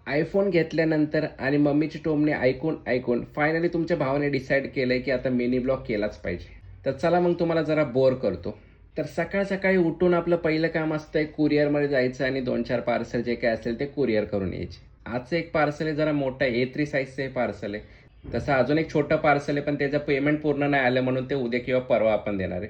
IPhone घेतल्यानंतर आणि मम्मीची टोमणे ऐकून ऐकून फायनली तुमच्या भावाने डिसाईड केलंय की आता मिनी ब्लॉग केलाच पाहिजे. तर चला मग तुम्हाला जरा बोर करतो. तर सकाळ सकाळी उठून आपलं पहिलं काम असतंय कुरिअरमध्ये जायचं आणि 2-4 पार्सल जे काय असेल ते कुरिअर करून यायचे. आजचं एक पार्सल आहे जरा मोठं आहे, A3 साईजचं हे पार्सल आहे. तसं अजून एक छोटं पार्सल आहे, पण त्याचं पेमेंट पूर्ण नाही आलं म्हणून ते उद्या किंवा परवा आपण देणार आहे.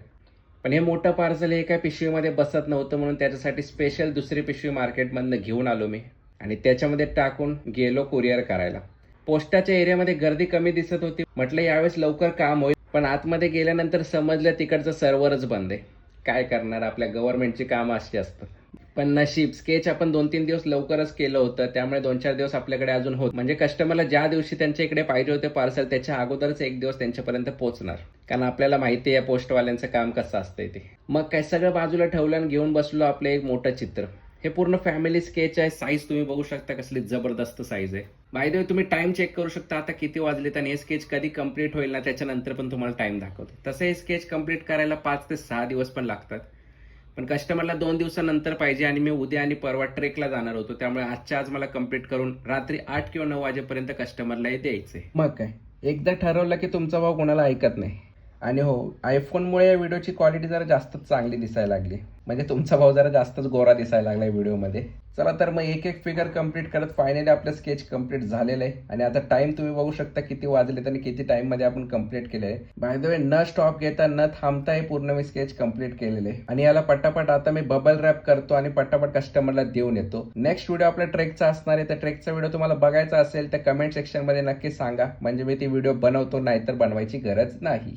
पण हे मोठं पार्सल हे काय पिशवीमध्ये बसत नव्हतं म्हणून त्याच्यासाठी स्पेशल दुसरी पिशवी मार्केटमधनं घेऊन आलो मी आणि त्याच्यामध्ये टाकून गेलो कुरिअर करायला. पोस्टाच्या एरियामध्ये गर्दी कमी दिसत होती. म्हटलं यावेळेस लवकर काम होईल, पण आतमध्ये गेल्यानंतर समजलं तिकडचं सर्व्हरच बंद आहे. काय करणार, आपल्या गव्हर्नमेंटची कामं अशी असतात. पण नशीब स्केच आपण 2-3 दिवस लवकरच केलं होतं, त्यामुळे 2-4 दिवस आपल्याकडे अजून होत, म्हणजे कस्टमरला ज्या दिवशी त्यांच्या इकडे पाहिजे होते पार्सल त्याच्या अगोदरच एक दिवस त्यांच्यापर्यंत पोहोचणार. कारण आपल्याला माहिती आहे या पोस्टवाल्यांचं काम कसं असतंय ते. मग काय सगळं बाजूला ठेवलं आणि घेऊन बसलो आपलं एक मोठं चित्र. हे पूर्ण फॅमिली स्केच आहे. साईज तुम्ही बघू शकता कसली जबरदस्त साईज आहे. बाय द वे तुम्ही टाइम चेक करू शकता आता किती वाजलेत आणि हे स्केच कधी कंप्लीट होईल ना त्याच्यानंतर पण तुम्हाला टाइम दाखवतो. तसं हे स्केच कंप्लीट करायला 5 ते 6 दिवस पण लागतात. पण कस्टमरला 2 दिवसानंतर पाहिजे आणि मी उद्या आणि परवा ट्रेकला जाणार होतो, त्यामुळे आजच्या आज मला कंप्लीट करून रात्री 8 किंवा 9 वाजेपर्यंत कस्टमरला हे द्यायचंय. मग काय, एकदा ठरवलं की तुमचा भाव कोणाला ऐकत नाही. आणि हो, आयफोनमुळे या व्हिडिओची क्वालिटी जरा जास्तच चांगली दिसायला लागली. म्हणजे तुमचा भाव जरा जास्तच गोरा दिसायला लागला व्हिडिओमध्ये. चला तर मग एक एक फिगर कंप्लीट करत फायनली आपलं स्केच कंप्लीट झालेलं आहे. आणि आता टाइम तुम्ही बघू शकता किती वाजलेत आणि किती टाइम मध्ये आपण कंप्लीट केलं आहे. बाय द वे न स्टॉप घेता न थांबता हे पूर्ण मी स्केच कंप्लीट केलेलं आहे. आणि याला पटापट आता मी बबल रॅप करतो आणि पटापट कस्टमरला देऊन येतो. नेक्स्ट व्हिडिओ आपल्या ट्रेकचा असणार आहे. तर ट्रेकचा व्हिडिओ तुम्हाला बघायचा असेल तर कमेंट सेक्शन मध्ये नक्की सांगा, म्हणजे मी ती व्हिडिओ बनवतो, नाहीतर बनवायची गरज नाही.